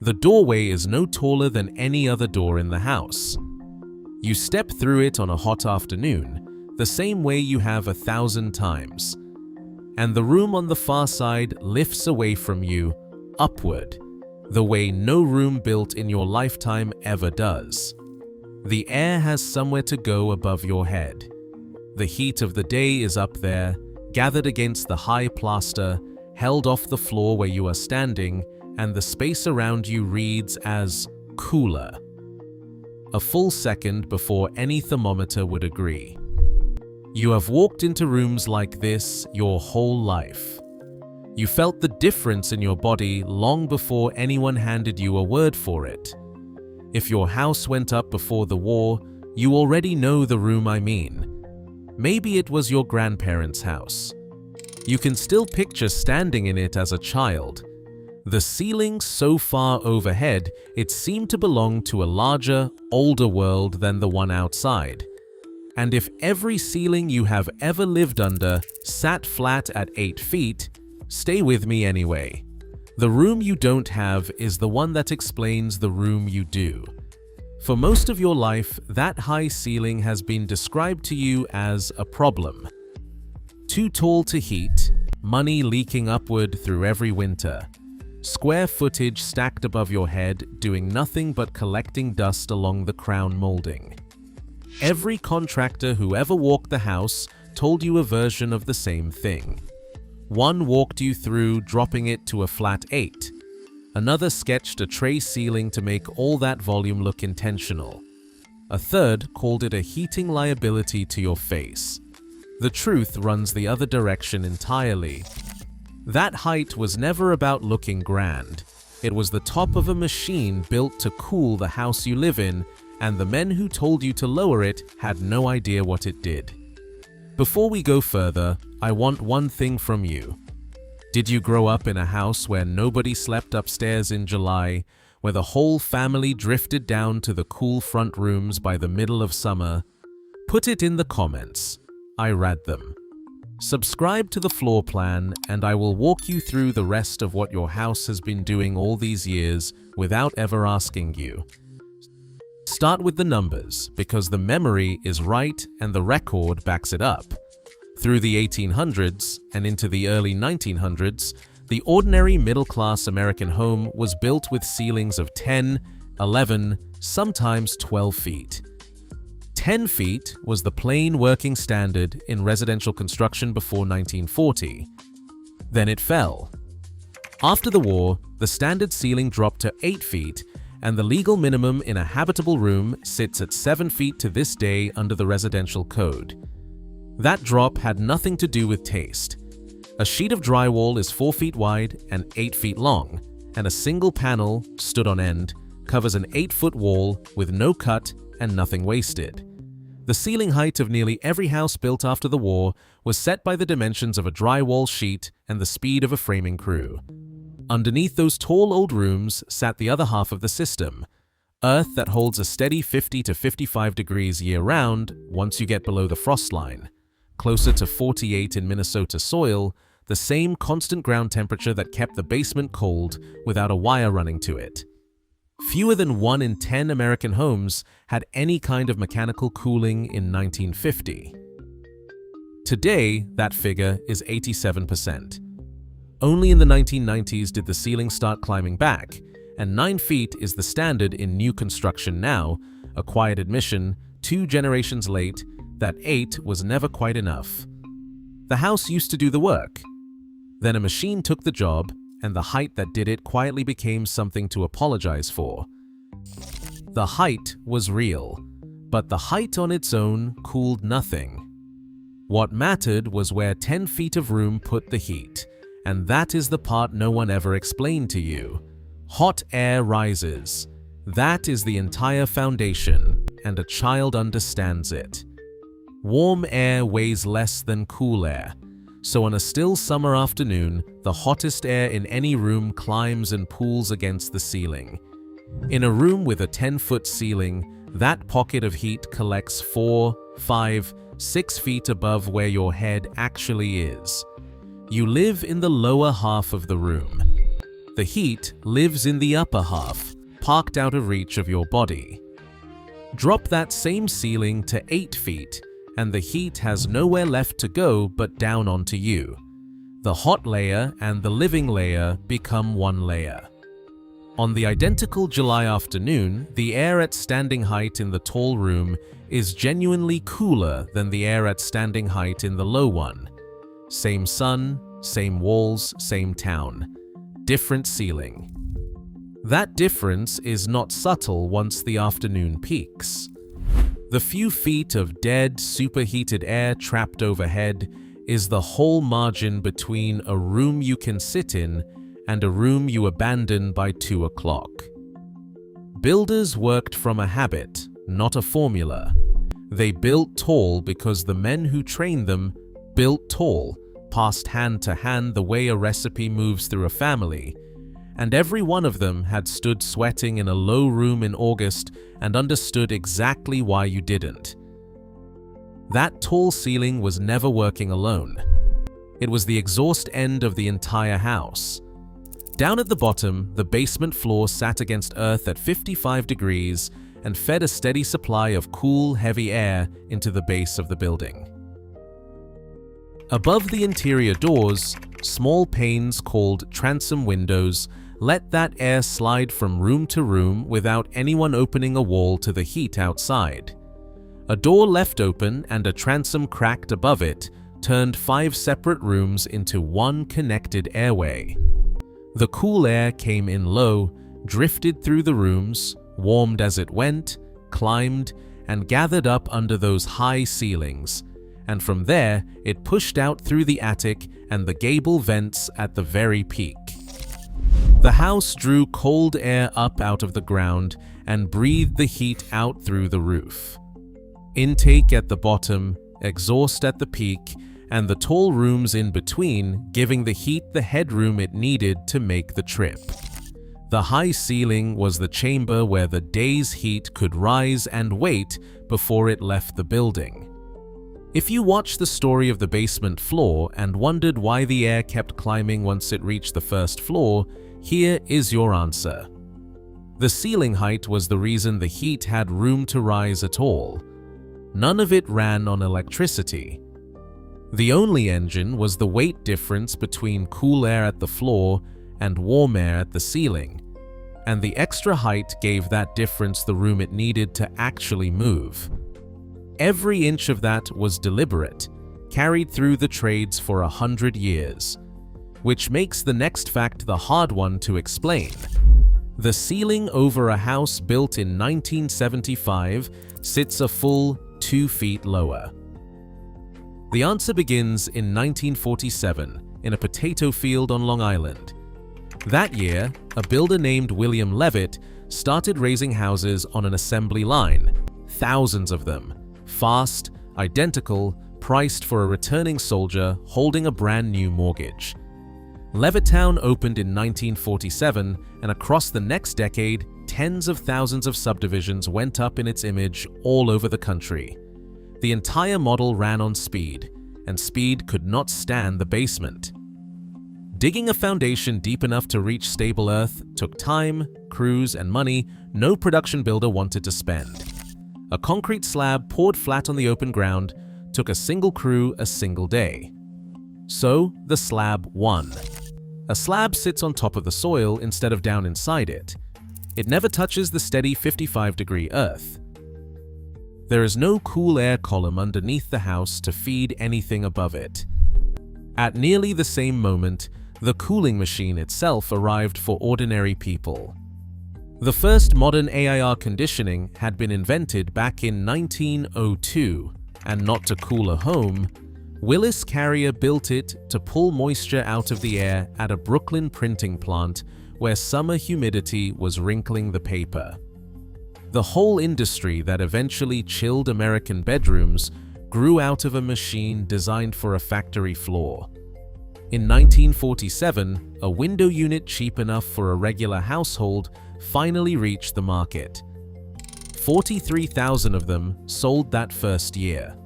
The doorway is no taller than any other door in the house. You step through it on a hot afternoon, the same way you have 1,000 times. And the room on the far side lifts away from you, upward, the way no room built in your lifetime ever does. The air has somewhere to go above your head. The heat of the day is up there, gathered against the high plaster, held off the floor where you are standing, and the space around you reads as cooler. A full second before any thermometer would agree. You have walked into rooms like this your whole life. You felt the difference in your body long before anyone handed you a word for it. If your house went up before the war, you already know the room I mean. Maybe it was your grandparents' house. You can still picture standing in it as a child. The ceiling so far overhead, it seemed to belong to a larger, older world than the one outside. And if every ceiling you have ever lived under sat flat at 8 feet, stay with me anyway. The room you don't have is the one that explains the room you do. For most of your life, that high ceiling has been described to you as a problem. Too tall to heat, money leaking upward through every winter. Square footage stacked above your head, doing nothing but collecting dust along the crown molding. Every contractor who ever walked the house told you a version of the same thing. One walked you through dropping it to a flat 8. Another sketched a tray ceiling to make all that volume look intentional. A third called it a heating liability to your face. The truth runs the other direction entirely. That height was never about looking grand. It was the top of a machine built to cool the house you live in, and the men who told you to lower it had no idea what it did. Before we go further, I want one thing from you. Did you grow up in a house where nobody slept upstairs in July, where the whole family drifted down to the cool front rooms by the middle of summer? Put it in the comments. I read them. Subscribe to the floor plan and I will walk you through the rest of what your house has been doing all these years without ever asking you. Start with the numbers because the memory is right and the record backs it up. Through the 1800s and into the early 1900s, the ordinary middle-class American home was built with ceilings of 10, 11, sometimes 12 feet. 10 feet was the plain working standard in residential construction before 1940. Then it fell. After the war, the standard ceiling dropped to 8 feet, and the legal minimum in a habitable room sits at 7 feet to this day under the residential code. That drop had nothing to do with taste. A sheet of drywall is 4 feet wide and 8 feet long, and a single panel, stood on end, covers an 8-foot wall with no cut and nothing wasted. The ceiling height of nearly every house built after the war was set by the dimensions of a drywall sheet and the speed of a framing crew. Underneath those tall old rooms sat the other half of the system, earth that holds a steady 50 to 55 degrees year-round once you get below the frost line. Closer to 48 in Minnesota soil, the same constant ground temperature that kept the basement cold without a wire running to it. Fewer than 1 in 10 American homes had any kind of mechanical cooling in 1950. Today, that figure is 87%. Only in the 1990s did the ceiling start climbing back, and 9 feet is the standard in new construction now, a quiet admission, 2 generations late, that 8 was never quite enough. The house used to do the work. Then a machine took the job, and the height that did it quietly became something to apologize for. The height was real, but the height on its own cooled nothing. What mattered was where 10 feet of room put the heat, and that is the part no one ever explained to you. Hot air rises. That is the entire foundation, and a child understands it. Warm air weighs less than cool air. So on a still summer afternoon, the hottest air in any room climbs and pools against the ceiling. In a room with a 10-foot ceiling, that pocket of heat collects 4, 5, 6 feet above where your head actually is. You live in the lower half of the room. The heat lives in the upper half, parked out of reach of your body. Drop that same ceiling to 8 feet, and the heat has nowhere left to go but down onto you. The hot layer and the living layer become one layer. On the identical July afternoon, the air at standing height in the tall room is genuinely cooler than the air at standing height in the low one. Same sun, same walls, same town. Different ceiling. That difference is not subtle once the afternoon peaks. The few feet of dead, superheated air trapped overhead is the whole margin between a room you can sit in and a room you abandon by 2 o'clock. Builders worked from a habit, not a formula. They built tall because the men who trained them built tall, passed hand to hand the way a recipe moves through a family, and every one of them had stood sweating in a low room in August and understood exactly why you didn't. That tall ceiling was never working alone. It was the exhaust end of the entire house. Down at the bottom, the basement floor sat against earth at 55 degrees and fed a steady supply of cool, heavy air into the base of the building. Above the interior doors, small panes called transom windows let that air slide from room to room without anyone opening a wall to the heat outside. A door left open and a transom cracked above it turned 5 separate rooms into one connected airway. The cool air came in low, drifted through the rooms, warmed as it went, climbed, and gathered up under those high ceilings, and from there it pushed out through the attic and the gable vents at the very peak. The house drew cold air up out of the ground and breathed the heat out through the roof. Intake at the bottom, exhaust at the peak, and the tall rooms in between, giving the heat the headroom it needed to make the trip. The high ceiling was the chamber where the day's heat could rise and wait before it left the building. If you watched the story of the basement floor and wondered why the air kept climbing once it reached the first floor, here is your answer. The ceiling height was the reason the heat had room to rise at all. None of it ran on electricity. The only engine was the weight difference between cool air at the floor and warm air at the ceiling, and the extra height gave that difference the room it needed to actually move. Every inch of that was deliberate, carried through the trades for 100 years, which makes the next fact the hard one to explain. The ceiling over a house built in 1975 sits a full 2 feet lower. The answer begins in 1947 in a potato field on Long Island. That year, a builder named William Levitt started raising houses on an assembly line, thousands of them, fast, identical, priced for a returning soldier holding a brand new mortgage. Levittown opened in 1947, and across the next decade, tens of thousands of subdivisions went up in its image all over the country. The entire model ran on speed, and speed could not stand the basement. Digging a foundation deep enough to reach stable earth took time, crews, and money no production builder wanted to spend. A concrete slab poured flat on the open ground took a single crew a single day. So the slab won. A slab sits on top of the soil instead of down inside it. It never touches the steady 55-degree earth. There is no cool air column underneath the house to feed anything above it. At nearly the same moment, the cooling machine itself arrived for ordinary people. The first modern AIR conditioning had been invented back in 1902, and not to cool a home. Willis Carrier built it to pull moisture out of the air at a Brooklyn printing plant where summer humidity was wrinkling the paper. The whole industry that eventually chilled American bedrooms grew out of a machine designed for a factory floor. In 1947, a window unit cheap enough for a regular household finally reached the market. 43,000 of them sold that first year.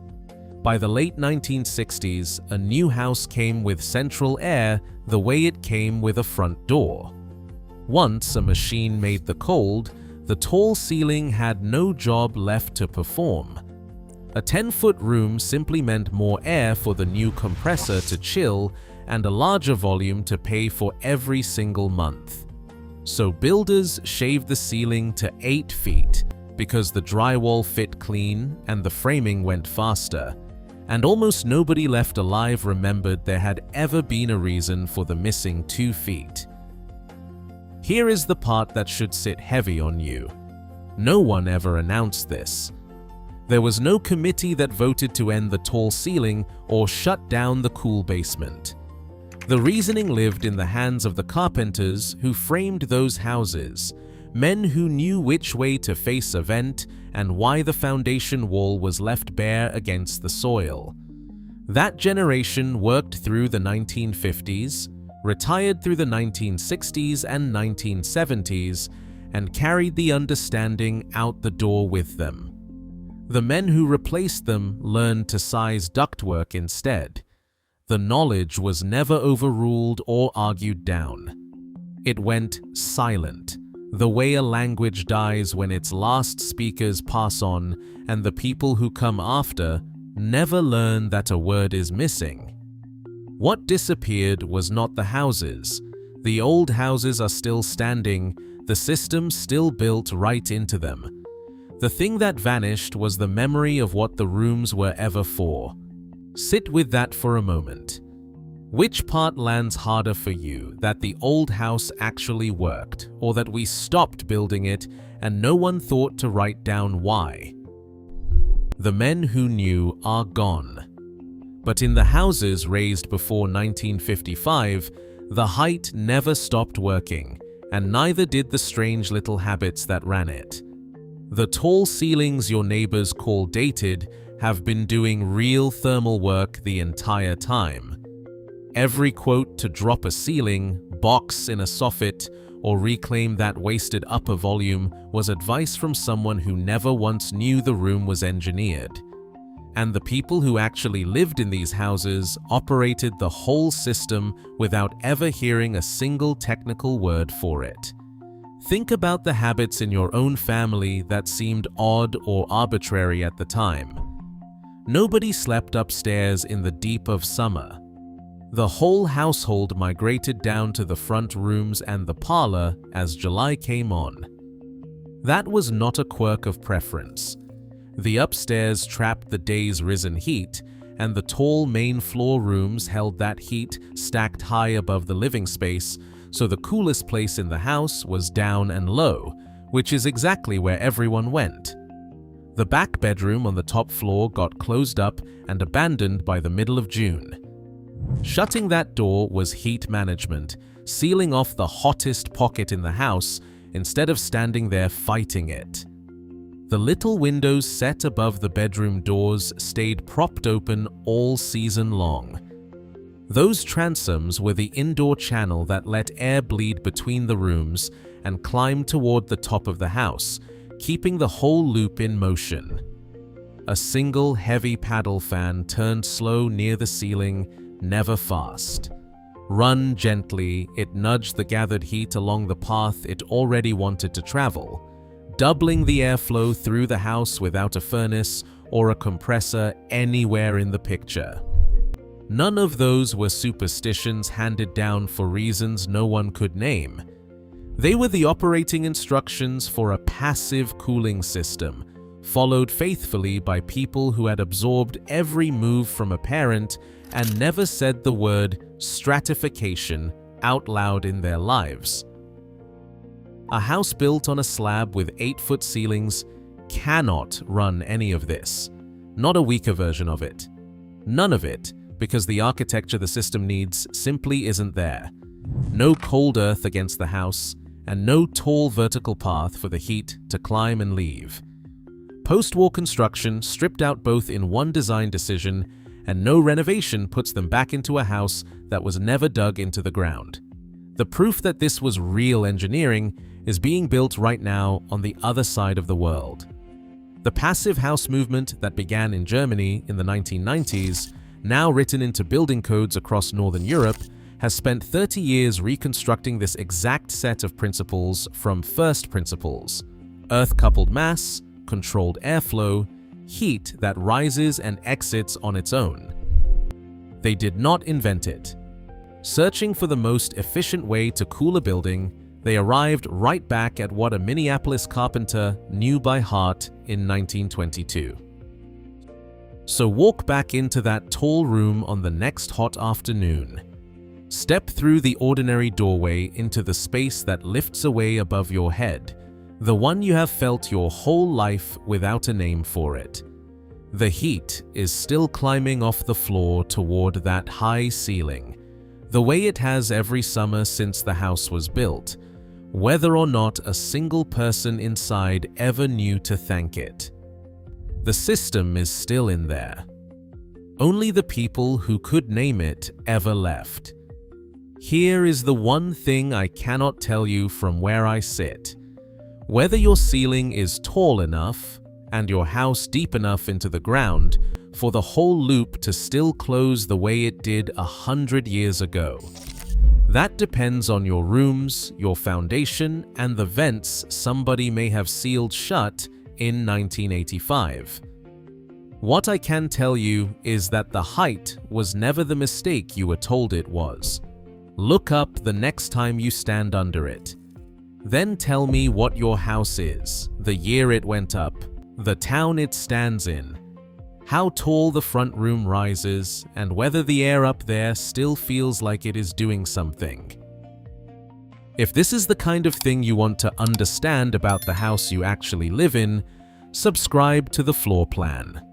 By the late 1960s, a new house came with central air the way it came with a front door. Once a machine made the cold, the tall ceiling had no job left to perform. A 10-foot room simply meant more air for the new compressor to chill and a larger volume to pay for every single month. So builders shaved the ceiling to 8 feet because the drywall fit clean and the framing went faster, and almost nobody left alive remembered there had ever been a reason for the missing 2 feet. Here is the part that should sit heavy on you. No one ever announced this. There was no committee that voted to end the tall ceiling or shut down the cool basement. The reasoning lived in the hands of the carpenters who framed those houses, men who knew which way to face a vent and why the foundation wall was left bare against the soil. That generation worked through the 1950s, retired through the 1960s and 1970s, and carried the understanding out the door with them. The men who replaced them learned to size ductwork instead. The knowledge was never overruled or argued down. It went silent, the way a language dies when its last speakers pass on and the people who come after never learn that a word is missing. What disappeared was not the houses. The old houses are still standing, the system still built right into them. The thing that vanished was the memory of what the rooms were ever for. Sit with that for a moment. Which part lands harder for you, that the old house actually worked, or that we stopped building it and no one thought to write down why? The men who knew are gone. But in the houses raised before 1955, the height never stopped working, and neither did the strange little habits that ran it. The tall ceilings your neighbors call dated have been doing real thermal work the entire time. Every quote to drop a ceiling, box in a soffit, or reclaim that wasted upper volume was advice from someone who never once knew the room was engineered. And the people who actually lived in these houses operated the whole system without ever hearing a single technical word for it. Think about the habits in your own family that seemed odd or arbitrary at the time. Nobody slept upstairs in the deep of summer. The whole household migrated down to the front rooms and the parlor as July came on. That was not a quirk of preference. The upstairs trapped the day's risen heat, and the tall main floor rooms held that heat stacked high above the living space, so the coolest place in the house was down and low, which is exactly where everyone went. The back bedroom on the top floor got closed up and abandoned by the middle of June. Shutting that door was heat management, sealing off the hottest pocket in the house instead of standing there fighting it. The little windows set above the bedroom doors stayed propped open all season long. Those transoms were the indoor channel that let air bleed between the rooms and climb toward the top of the house, keeping the whole loop in motion. A single heavy paddle fan turned slow near the ceiling, never fast. Run gently, it nudged the gathered heat along the path it already wanted to travel, doubling the airflow through the house without a furnace or a compressor anywhere in the picture. None of those were superstitions handed down for reasons no one could name. They were the operating instructions for a passive cooling system, followed faithfully by people who had absorbed every move from a parent and never said the word stratification out loud in their lives. A house built on a slab with 8-foot ceilings cannot run any of this. Not a weaker version of it. None of it, because the architecture the system needs simply isn't there. No cold earth against the house, and no tall vertical path for the heat to climb and leave. Post-war construction stripped out both in one design decision, and no renovation puts them back into a house that was never dug into the ground. The proof that this was real engineering is being built right now on the other side of the world. The passive house movement that began in Germany in the 1990s, now written into building codes across Northern Europe, has spent 30 years reconstructing this exact set of principles from first principles: earth-coupled mass, controlled airflow, heat that rises and exits on its own. They did not invent it. Searching for the most efficient way to cool a building, they arrived right back at what a Minneapolis carpenter knew by heart in 1922. So walk back into that tall room on the next hot afternoon. Step through the ordinary doorway into the space that lifts away above your head, the one you have felt your whole life without a name for it. The heat is still climbing off the floor toward that high ceiling, the way it has every summer since the house was built, whether or not a single person inside ever knew to thank it. The system is still in there. Only the people who could name it ever left. Here is the one thing I cannot tell you from where I sit. Whether your ceiling is tall enough and your house deep enough into the ground for the whole loop to still close the way it did 100 years ago. That depends on your rooms, your foundation, and the vents somebody may have sealed shut in 1985. What I can tell you is that the height was never the mistake you were told it was. Look up the next time you stand under it. Then tell me what your house is, the year it went up, the town it stands in, how tall the front room rises, and whether the air up there still feels like it is doing something. If this is the kind of thing you want to understand about the house you actually live in, subscribe to the floor plan.